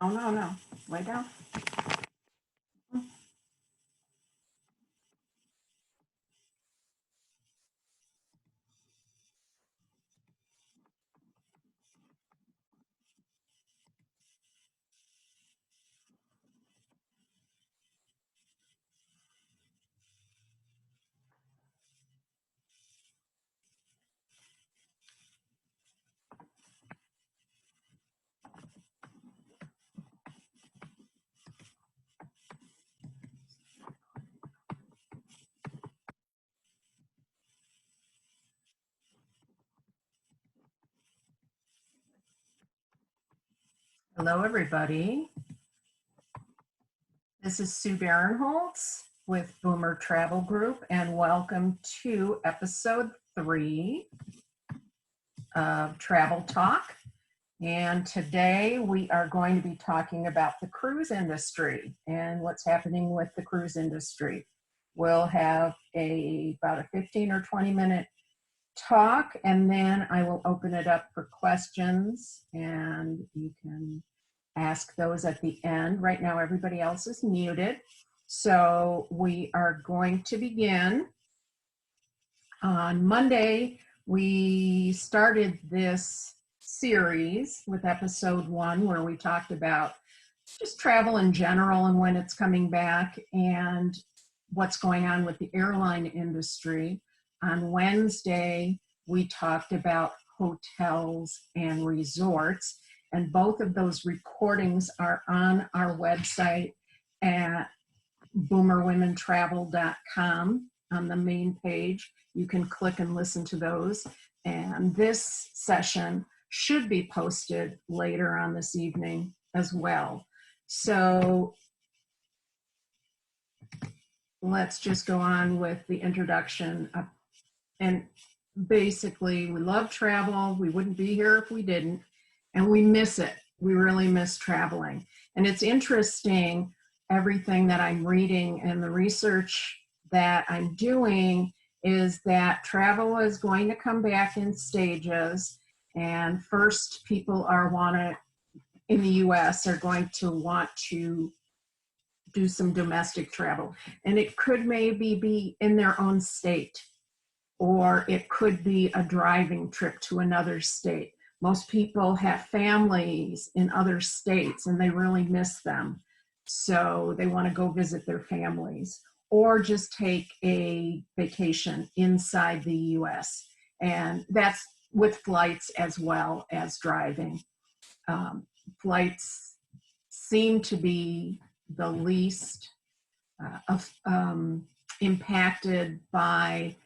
Oh, no, no. Way down. Hello, everybody. This is Sue Barinholtz with Boomer Travel Group, and welcome to episode 3 of Travel Talk. And today we are going to be talking about the cruise industry and what's happening with the cruise industry. We'll have about a 15 or 20-minute talk, and then I will open it up for questions, and you can ask those at the end. Right now, everybody else is muted. So we are going to begin. On Monday, we started this series with episode 1, where we talked about just travel in general and when it's coming back and what's going on with the airline industry. On Wednesday, we talked about hotels and resorts, and both of those recordings are on our website at boomerwomentravel.com. On the main page, you can click and listen to those. And this session should be posted later on this evening as well. So let's just go on with the introduction. And basically, we love travel. We wouldn't be here if we didn't. And we miss it. We really miss traveling. And it's interesting, everything that I'm reading and the research that I'm doing is that travel is going to come back in stages. And first, people in the US are going to want to do some domestic travel. And it could maybe be in their own state, or it could be a driving trip to another state. Most people have families in other states and they really miss them. So they want to go visit their families or just take a vacation inside the US. And that's with flights as well as driving. Flights seem to be the least impacted by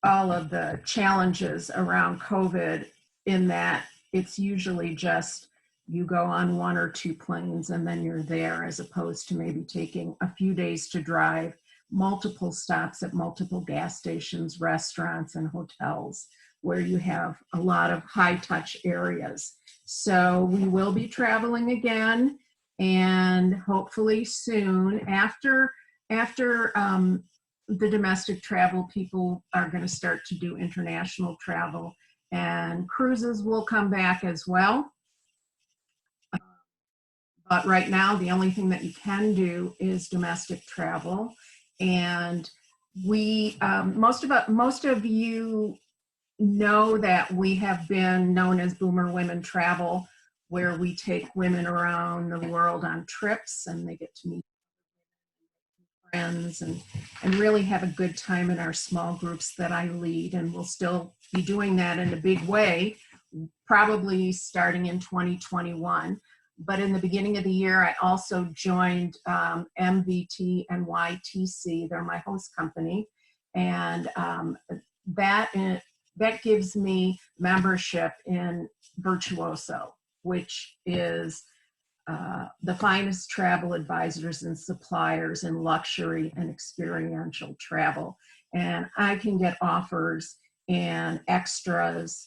all of the challenges around COVID, in that it's usually just you go on 1 or 2 planes and then you're there, as opposed to maybe taking a few days to drive, multiple stops at multiple gas stations, restaurants, and hotels, where you have a lot of high touch areas. So we will be traveling again, and hopefully soon after the domestic travel, people are going to start to do international travel, and cruises will come back as well. But right now, the only thing that you can do is domestic travel. And we, most of you know that we have been known as Boomer Women Travel, where we take women around the world on trips and they get to meet friends and really have a good time in our small groups that I lead. And we'll still be doing that in a big way, probably starting in 2021. But in the beginning of the year, I also joined MVT and YTC. They're my host company. And that gives me membership in Virtuoso, which is the finest travel advisors and suppliers in luxury and experiential travel. And I can get offers and extras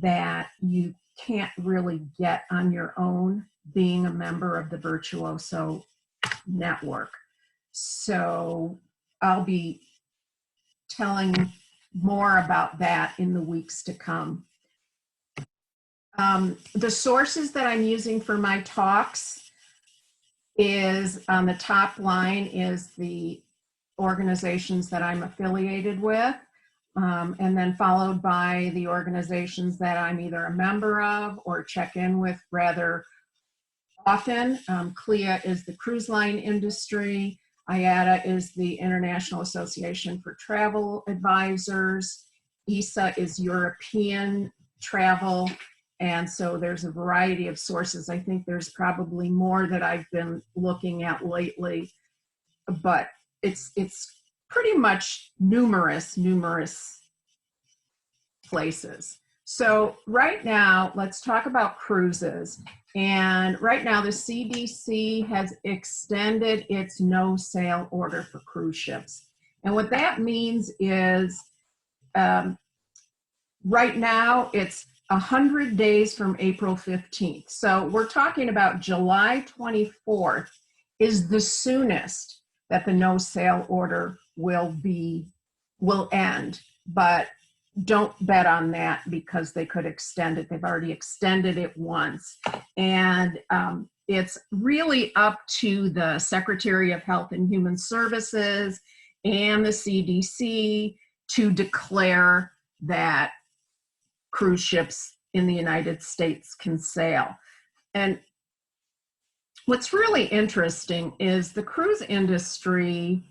that you can't really get on your own being a member of the Virtuoso network. So I'll be telling more about that in the weeks to come. The sources that I'm using for my talks is on the top line is the organizations that I'm affiliated with, and then followed by the organizations that I'm either a member of or check in with rather often. CLIA is the cruise line industry. IATA is the International Association for Travel Advisors. ESA is European travel. And so there's a variety of sources. I think there's probably more that I've been looking at lately, but it's pretty much numerous places. So right now, let's talk about cruises. And right now, the CDC has extended its no sail order for cruise ships. And what that means is right now, it's 100 days from April 15th. So we're talking about July 24th is the soonest that the no sail order will end. But don't bet on that because they could extend it. They've already extended it once. And it's really up to the Secretary of Health and Human Services and the CDC to declare that cruise ships in the United States can sail. And what's really interesting is the cruise industry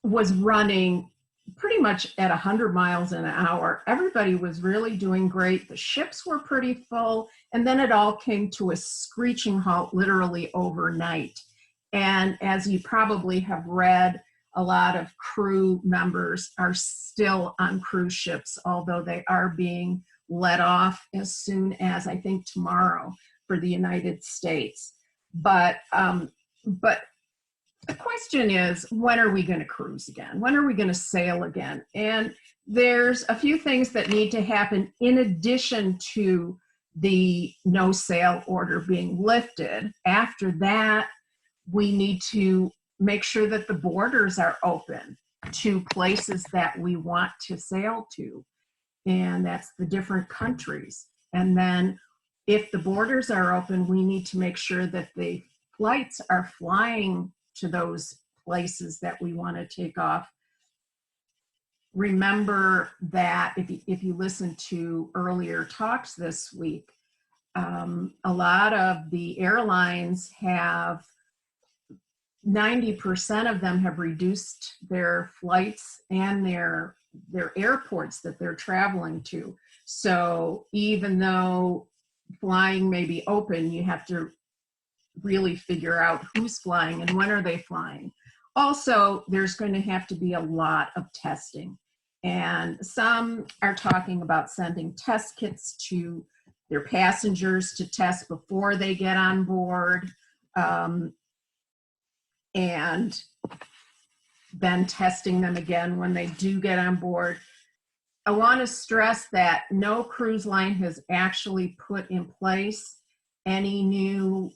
was running pretty much at 100 miles an hour. Everybody was really doing great. The ships were pretty full. And then it all came to a screeching halt literally overnight. And as you probably have read, a lot of crew members are still on cruise ships, although they are being let off as soon as I think tomorrow for the United States. But the question is, when are we going to cruise again? When are we going to sail again? And there's a few things that need to happen in addition to the no sail order being lifted. After that, we need to make sure that the borders are open to places that we want to sail to. And that's the different countries. And then if the borders are open, we need to make sure that the flights are flying to those places that we want to take off. Remember that if you listen to earlier talks this week, a lot of the airlines have 90% of them have reduced their flights and their airports that they're traveling to. So even though flying may be open, you have to really figure out who's flying and when are they flying. Also, there's going to have to be a lot of testing. And some are talking about sending test kits to their passengers to test before they get on board. And then testing them again when they do get on board. I want to stress that no cruise line has actually put in place any new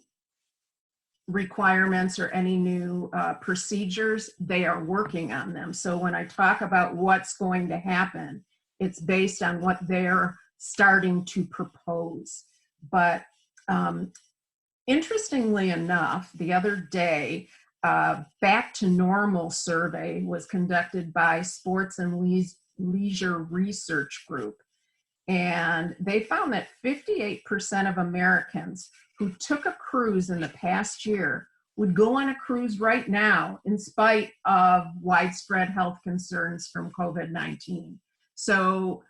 requirements or any new procedures. They are working on them. So when I talk about what's going to happen, it's based on what they're starting to propose. But interestingly enough, the other day, Back to Normal survey was conducted by Sports and Leisure Research Group. And they found that 58% of Americans who took a cruise in the past year would go on a cruise right now in spite of widespread health concerns from COVID-19. So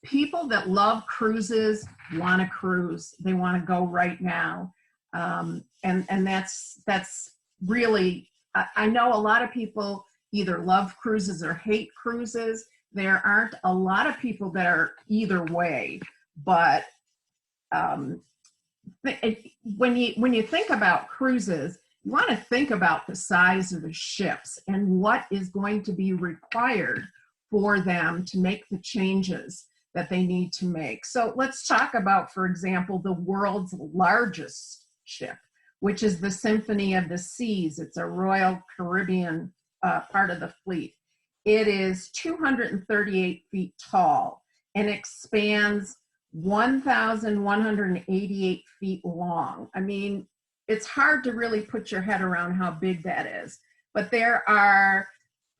people that love cruises want to cruise. They want to go right now. And that's really, I know a lot of people either love cruises or hate cruises. There aren't a lot of people that are either way, but when you think about cruises, you want to think about the size of the ships and what is going to be required for them to make the changes that they need to make. So let's talk about, for example, the world's largest ship, which is the Symphony of the Seas. It's a Royal Caribbean part of the fleet. It is 238 feet tall and expands 1,188 feet long. I mean, it's hard to really put your head around how big that is, but there are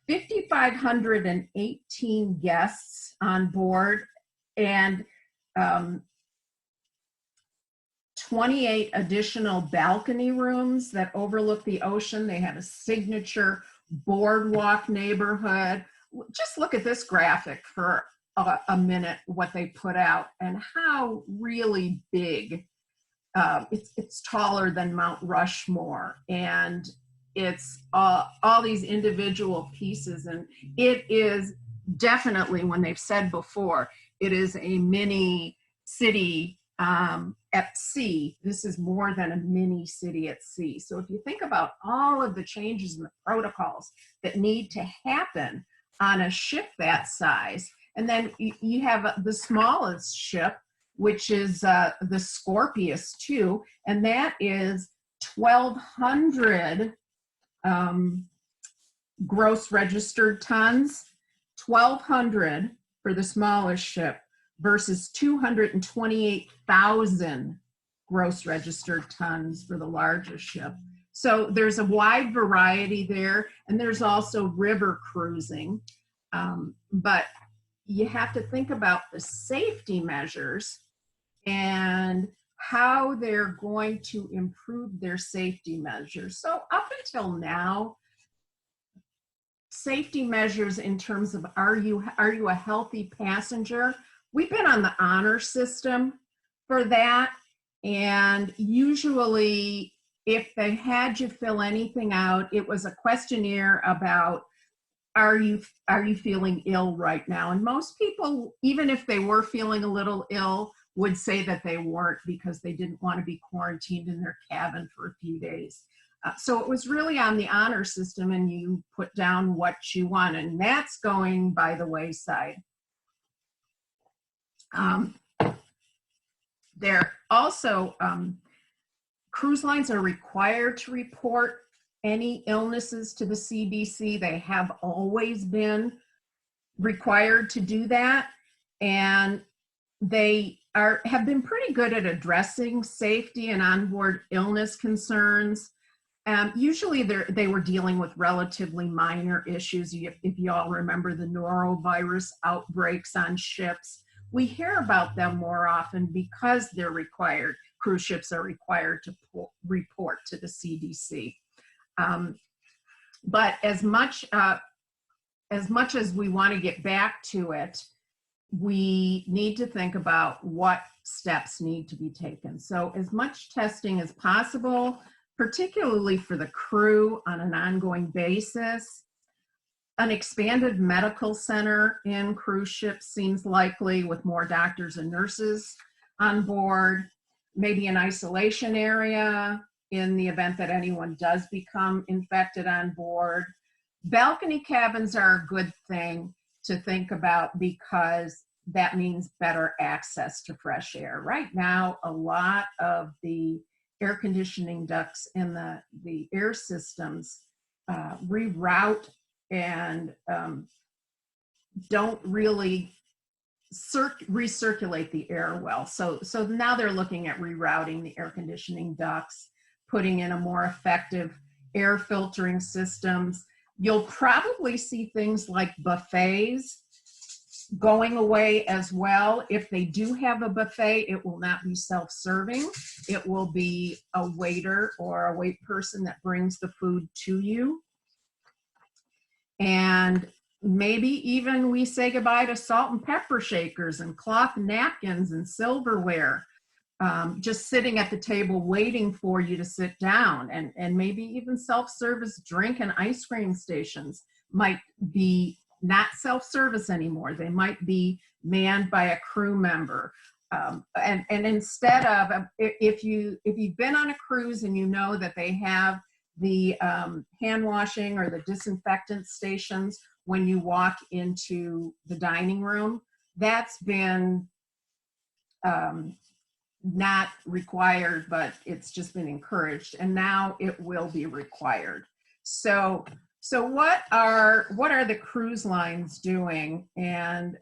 5,518 guests on board, and 28 additional balcony rooms that overlook the ocean. They have a signature boardwalk neighborhood. Just look at this graphic for a minute, what they put out, and how really big. It's taller than Mount Rushmore, and it's all these individual pieces, and it is definitely, when they've said before, it is a mini city at sea. This is more than a mini city at sea. So if you think about all of the changes in the protocols that need to happen on a ship that size, and then you have the smallest ship, which is the Scorpius 2, and that is 1,200 gross registered tons, 1,200 for the smallest ship versus 228,000 gross registered tons for the largest ship. So there's a wide variety there, and there's also river cruising. But you have to think about the safety measures and how they're going to improve their safety measures. So up until now, safety measures in terms of are you a healthy passenger? We've been on the honor system for that, and usually if they had you fill anything out, it was a questionnaire about are you feeling ill right now? And most people, even if they were feeling a little ill, would say that they weren't because they didn't want to be quarantined in their cabin for a few days. So it was really on the honor system, and you put down what you want, and that's going by the wayside. There also, cruise lines are required to report any illnesses to the CDC. They have always been required to do that, and they have been pretty good at addressing safety and onboard illness concerns. Usually they were dealing with relatively minor issues. If you all remember the norovirus outbreaks on ships, we hear about them more often because they're required. Cruise ships are required to report to the CDC. But as much as we want to get back to it, we need to think about what steps need to be taken. So as much testing as possible, particularly for the crew on an ongoing basis. An expanded medical center in cruise ships seems likely, with more doctors and nurses on board, maybe an isolation area in the event that anyone does become infected on board. Balcony cabins are a good thing to think about because that means better access to fresh air. Right now, a lot of the air conditioning ducts in the air systems reroute and don't really recirculate the air well. So now they're looking at rerouting the air conditioning ducts, putting in a more effective air filtering systems. You'll probably see things like buffets going away as well. If they do have a buffet, it will not be self-serving. It will be a waiter or a wait person that brings the food to you. And maybe even we say goodbye to salt and pepper shakers and cloth napkins and silverware, just sitting at the table waiting for you to sit down. And maybe even self-service drink and ice cream stations might be not self-service anymore. They might be manned by a crew member. And instead of, if you've been on a cruise and you know that they have the hand washing or the disinfectant stations when you walk into the dining room, that's been not required, but it's just been encouraged, and now it will be required. So what are the cruise lines doing? And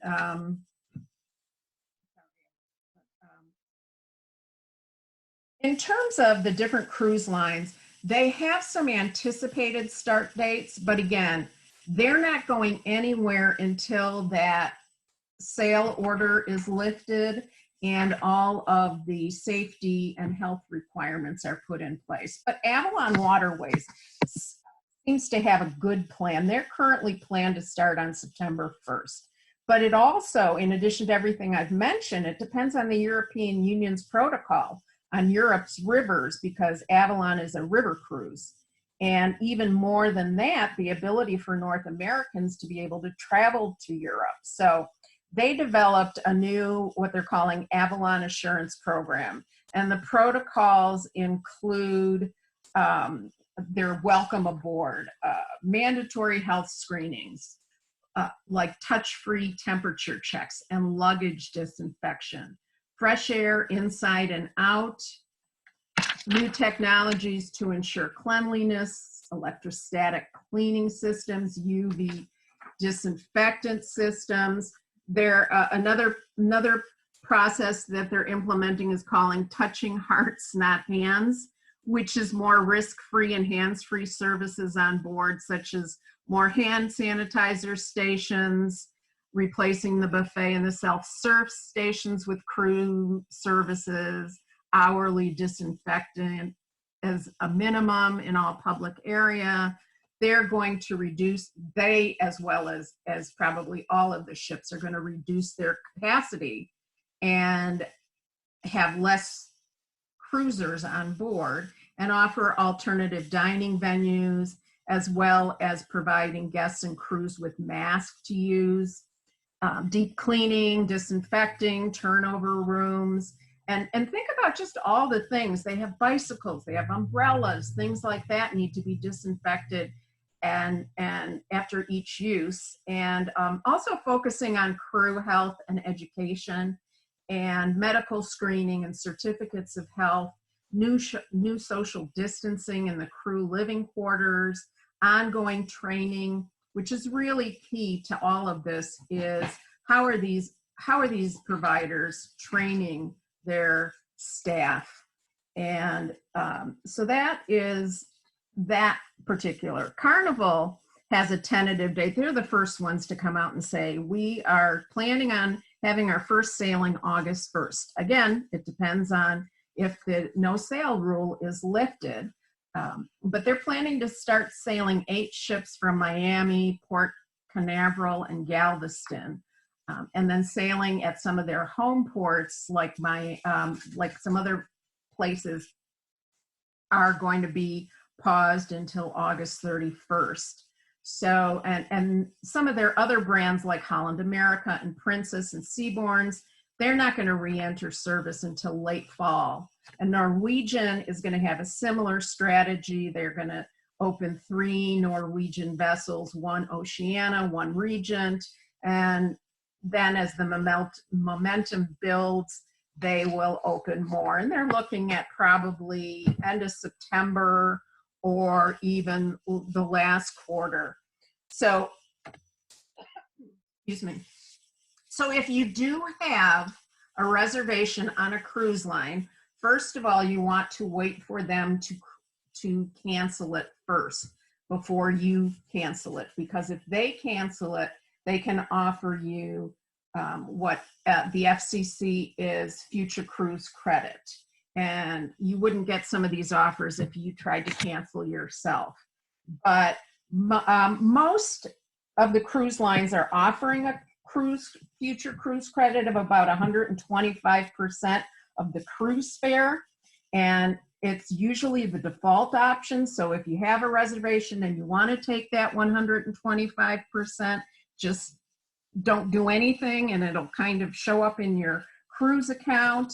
In terms of the different cruise lines, they have some anticipated start dates, but again, they're not going anywhere until that sail order is lifted and all of the safety and health requirements are put in place. But Avalon Waterways seems to have a good plan. They're currently planned to start on September 1st. But it also, in addition to everything I've mentioned, it depends on the European Union's protocol on Europe's rivers, because Avalon is a river cruise. And even more than that, the ability for North Americans to be able to travel to Europe. So they developed a new, what they're calling Avalon Assurance Program. And the protocols include their welcome aboard, mandatory health screenings, like touch-free temperature checks and luggage disinfection, fresh air inside and out, new technologies to ensure cleanliness, electrostatic cleaning systems, UV disinfectant systems. Another process that they're implementing is calling touching hearts, not hands, which is more risk-free and hands-free services on board, such as more hand sanitizer stations, replacing the buffet and the self-serve stations with crew services, hourly disinfectant as a minimum in all public area. They're going to reduce, they as well as probably all of the ships are going to reduce their capacity and have less cruisers on board and offer alternative dining venues, as well as providing guests and crews with masks to use, deep cleaning, disinfecting, turnover rooms, and think about just all the things. They have bicycles, they have umbrellas, things like that need to be disinfected and after each use, and also focusing on crew health and education and medical screening and certificates of health, new social distancing in the crew living quarters, ongoing training, which is really key to all of this, is how are these providers training their staff. And so that is that particular. Carnival has a tentative date. They're the first ones to come out and say, we are planning on having our first sailing August 1st. Again, it depends on if the no sail rule is lifted. But they're planning to start sailing 8 ships from Miami, Port Canaveral, and Galveston, and then sailing at some of their home ports, like some other places, are going to be paused until August 31st. So, and some of their other brands like Holland America and Princess and Seabourns, they're not going to re-enter service until late fall. And Norwegian is going to have a similar strategy. They're going to open 3 Norwegian vessels, 1 Oceania, 1 Regent, and then as the momentum builds, they will open more. And they're looking at probably end of September or even the last quarter. So, excuse me. So if you do have a reservation on a cruise line, first of all, you want to wait for them to cancel it first before you cancel it. Because if they cancel it, they can offer you what the FCC is future cruise credit. And you wouldn't get some of these offers if you tried to cancel yourself. But most of the cruise lines are offering a future cruise credit of about 125% of the cruise fare. And it's usually the default option. So if you have a reservation and you want to take that 125%, just don't do anything and it'll kind of show up in your cruise account,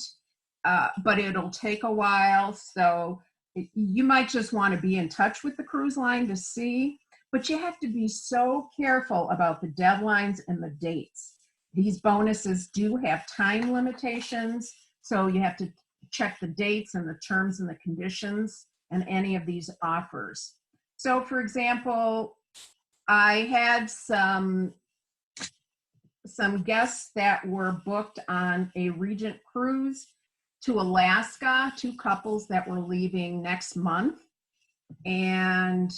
but it'll take a while. So you might just want to be in touch with the cruise line to see, but you have to be so careful about the deadlines and the dates. These bonuses do have time limitations, so you have to check the dates and the terms and the conditions and any of these offers. So for example, I had some guests that were booked on a Regent cruise, to Alaska, 2 couples that were leaving next month. And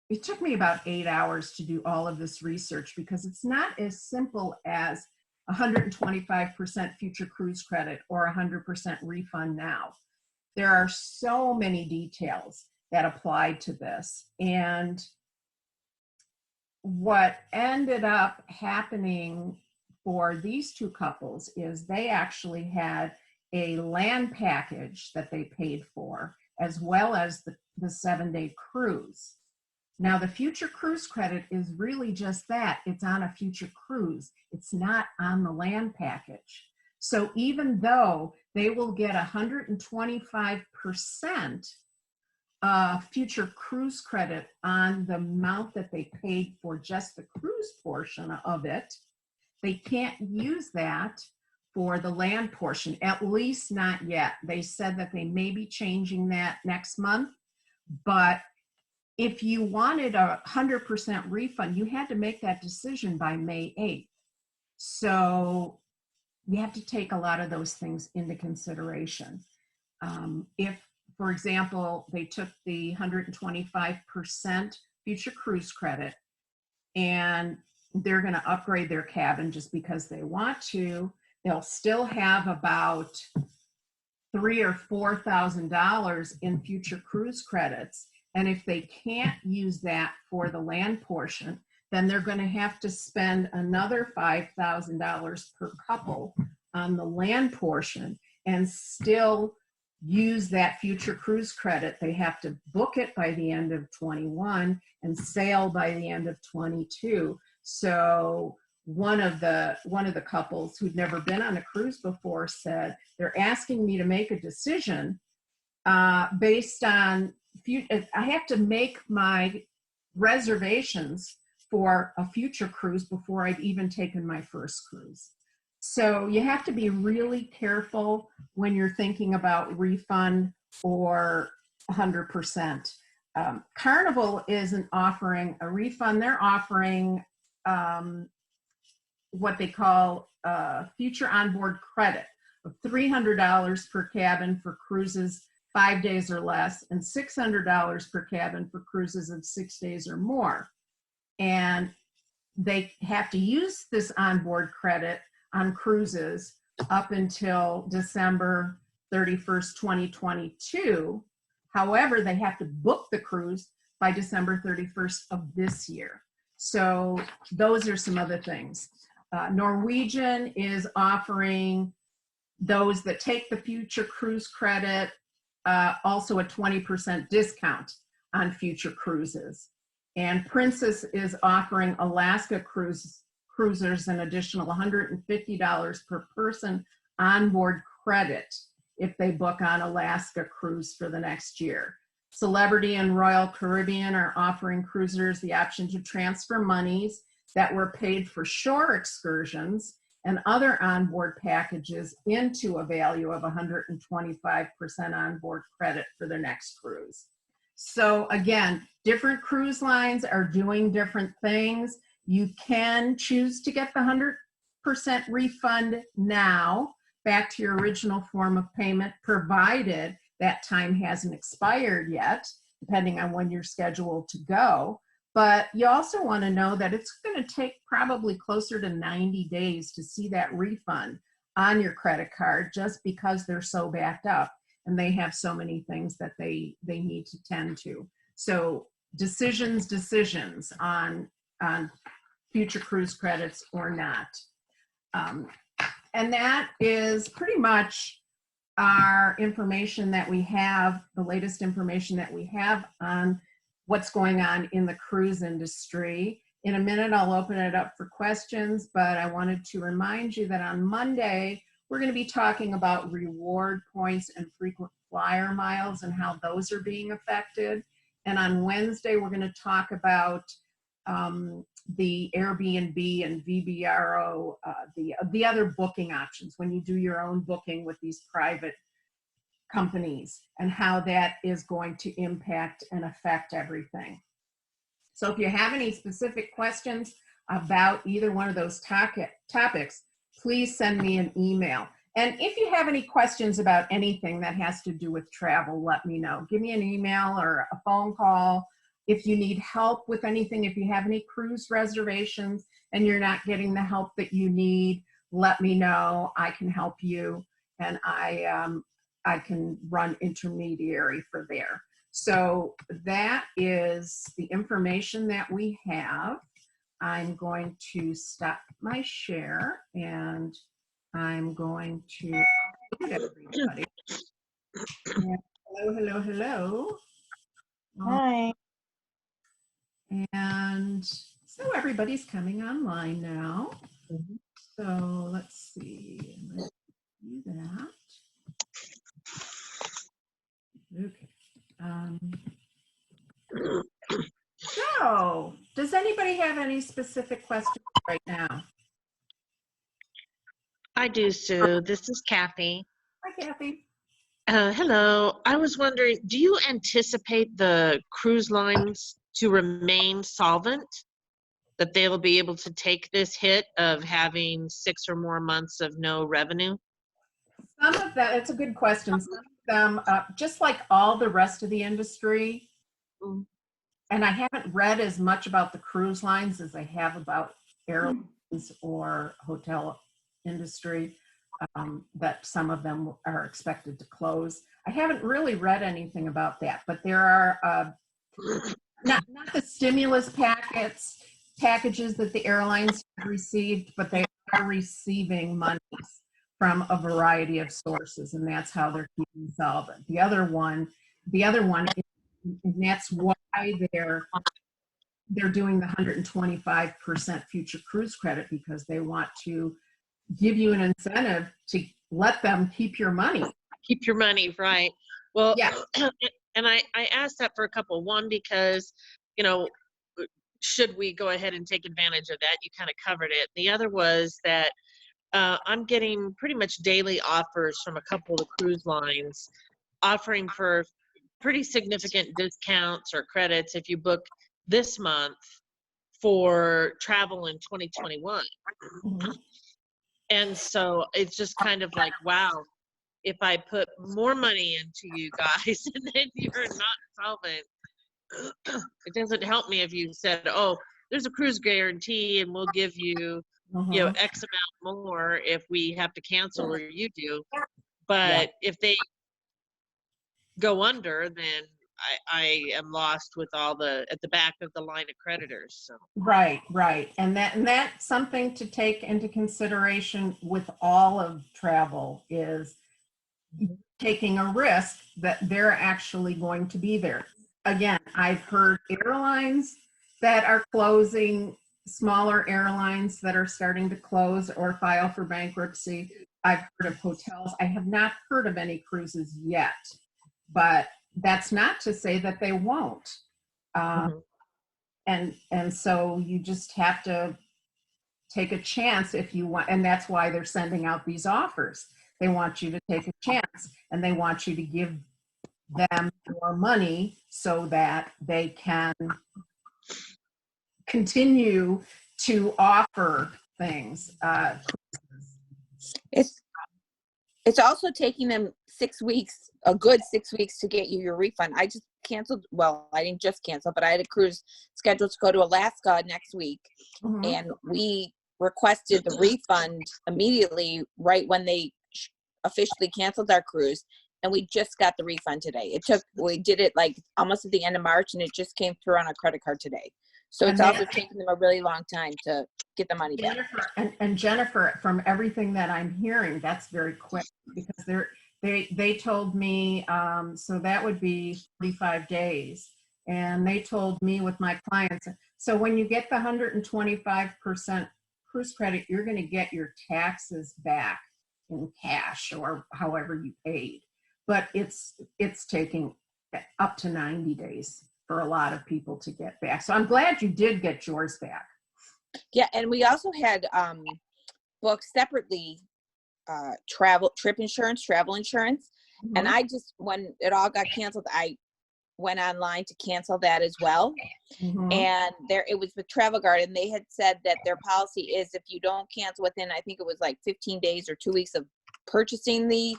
it took me about 8 hours to do all of this research because it's not as simple as 125% future cruise credit or 100% refund now. There are so many details that apply to this. And what ended up happening for these 2 couples is they actually had a land package that they paid for, as well as the 7-day cruise. Now, the future cruise credit is really just that. It's on a future cruise. It's not on the land package. So even though they will get 125% future cruise credit on the amount that they paid for just the cruise portion of it, they can't use that for the land portion, at least not yet. They said that they may be changing that next month, but if you wanted a 100% refund, you had to make that decision by May 8th. So you have to take a lot of those things into consideration. If, for example, they took the 125% future cruise credit and they're going to upgrade their cabin just because they want to, they'll still have about $3,000 or $4,000 in future cruise credits. And if they can't use that for the land portion, then they're going to have to spend another $5,000 per couple on the land portion and still use that future cruise credit. They have to book it by the end of 21 and sail by the end of 22. So one of the couples who'd never been on a cruise before said, they're asking me to make a decision based on, I have to make my reservations for a future cruise before I've even taken my first cruise. So you have to be really careful when you're thinking about refund or 100%. Carnival isn't offering a refund. They're offering what they call future onboard credit of $300 per cabin for cruises 5 days or less, and $600 per cabin for cruises of 6 days or more. And they have to use this onboard credit on cruises up until December 31st, 2022. However, they have to book the cruise by December 31st of this year. So those are some other things. Norwegian is offering those that take the future cruise credit also a 20% discount on future cruises. And Princess is offering Alaska cruisers an additional $150 per person onboard credit if they book on Alaska cruise for the next year. Celebrity and Royal Caribbean are offering cruisers the option to transfer monies that were paid for shore excursions and other onboard packages into a value of 125% onboard credit for their next cruise. So again, different cruise lines are doing different things. You can choose to get the 100% refund now back to your original form of payment, provided that time hasn't expired yet, depending on when you're scheduled to go. But you also want to know that it's going to take probably closer to 90 days to see that refund on your credit card, just because they're so backed up and they have so many things that they need to tend to. So decisions on future cruise credits or not. And that is pretty much our information that we have, the latest information that we have on what's going on in the cruise industry. In a minute, I'll open it up for questions, but I wanted to remind you that on Monday, we're going to be talking about reward points and frequent flyer miles and how those are being affected. And on Wednesday, we're going to talk about the Airbnb and VRBO, the other booking options when you do your own booking with these private companies and how that is going to impact and affect everything. So if you have any specific questions about either one of those topics, please send me an email. And if you have any questions about anything that has to do with travel, let me know. Give me an email or a phone call. If you need help with anything, if you have any cruise reservations and you're not getting the help that you need, let me know. I can help you, and I can run intermediary for there. So that is the information that we have. I'm going to stop my share, and I'm going to mute everybody. And hello, hello, hello. Hi. And so everybody's coming online now. So let's see. Let's do that. Okay. So, does anybody have any specific questions right now? I do, Sue. This is Kathy. Hi, Kathy. Hello. I was wondering, do you anticipate the cruise lines to remain solvent? That they will be able to take this hit of having 6 or more months of no revenue? Some of that, it's a good question. Some of them, just like all the rest of the industry, and I haven't read as much about the cruise lines as I have about airlines or hotel industry, that some of them are expected to close. I haven't really read anything about that, but there are not the stimulus packages that the airlines have received, but they are receiving monies from a variety of sources, and that's how they're keeping solvent. The other one, and that's why they're doing the 125% future cruise credit, because they want to give you an incentive to let them keep your money. Keep your money, right? Well, Yeah. And I asked that for a couple. One, because, you know, should we go ahead and take advantage of that? You kind of covered it. The other was that I'm getting pretty much daily offers from a couple of the cruise lines offering for pretty significant discounts or credits if you book this month for travel in 2021. Mhm. And so it's just kind of like, wow, if I put more money into you guys and then you're not solvent, it doesn't help me if you said, oh, there's a cruise guarantee and we'll give you, you know, X amount more if we have to cancel or you do. But if they go under, then I am lost with all the at the back of the line of creditors. So Right. And that's something to take into consideration with all of travel, is taking a risk that they're actually going to be there. Again, I've heard airlines that are closing, smaller airlines that are starting to close or file for bankruptcy. I've heard of hotels. I have not heard of any cruises yet, but that's not to say that they won't. And so you just have to take a chance if you want, and that's why they're sending out these offers. They want you to take a chance, and they want you to give them more money so that they can continue to offer things. It's also taking them 6 weeks, a good 6 weeks, to get you your refund. I just canceled. Well, I didn't just cancel, but I had a cruise scheduled to go to Alaska next week, and we requested the refund immediately right when they officially canceled our cruise, and we just got the refund today. We did it like almost at the end of March, and it just came through on our credit card today. So it's also taking them a really long time to get the money back. And Jennifer, from everything that I'm hearing, that's very quick, because they told me, so that would be 45 days. And they told me with my clients, so when you get the 125% cruise credit, you're going to get your taxes back in cash or however you paid. But it's taking up to 90 days for a lot of people to get back. So I'm glad you did get yours back. Yeah, and we also had booked separately travel insurance. And I just, when it all got canceled, I went online to cancel that as well. And it was with Travel Guard, and they had said that their policy is if you don't cancel within, I think it was like 15 days or 2 weeks of purchasing the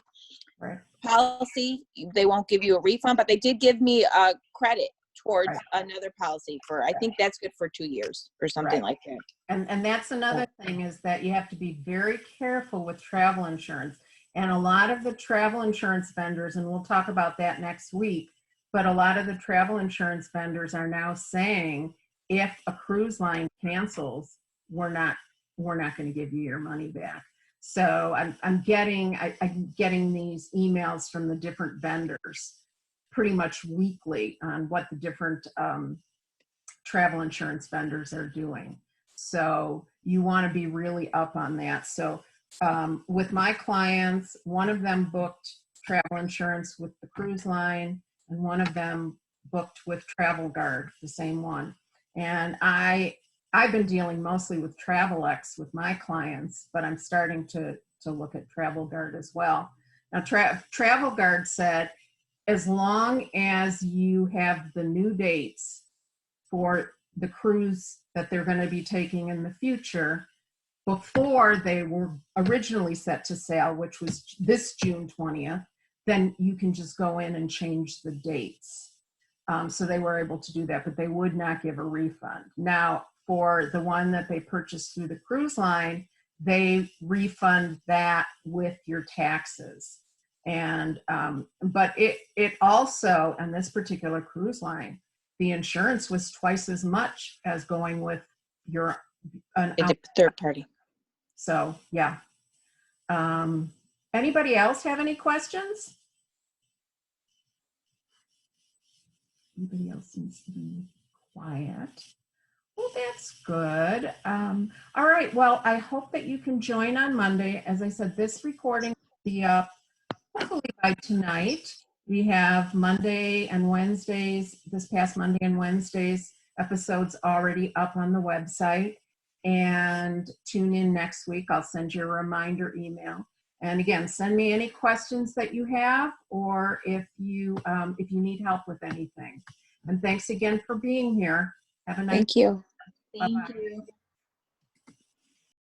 Right. policy, they won't give you a refund, but they did give me a credit towards Right. another policy for, I think that's good for 2 years or something Right. like that. And that's another thing, is that you have to be very careful with travel insurance. And a lot of the travel insurance vendors, and we'll talk about that next week, but a lot of the travel insurance vendors are now saying, if a cruise line cancels, we're not going to give you your money back. So I'm getting these emails from the different vendors pretty much weekly on what the different travel insurance vendors are doing. So you want to be really up on that. So with my clients, one of them booked travel insurance with the cruise line, and one of them booked with Travel Guard, the same one. And I've been dealing mostly with TravelX with my clients, but I'm starting to look at Travel Guard as well. Now, Travel Guard said, as long as you have the new dates for the cruise that they're going to be taking in the future before they were originally set to sail, which was this June 20th, then you can just go in and change the dates. So they were able to do that, but they would not give a refund. Now, for the one that they purchased through the cruise line, they refund that with your taxes. And but it also, on this particular cruise line, the insurance was twice as much as going with your Third party. So yeah. Anybody else have any questions? Anybody else seems to be quiet. Well, that's good. All right. Well, I hope that you can join on Monday. As I said, this recording will be up hopefully by tonight. We have Monday and Wednesdays, this past Monday and Wednesdays episodes already up on the website. And tune in next week. I'll send you a reminder email. And again, send me any questions that you have, or if you need help with anything. And thanks again for being here. Have a nice Thank you. Bye-bye. Thank you.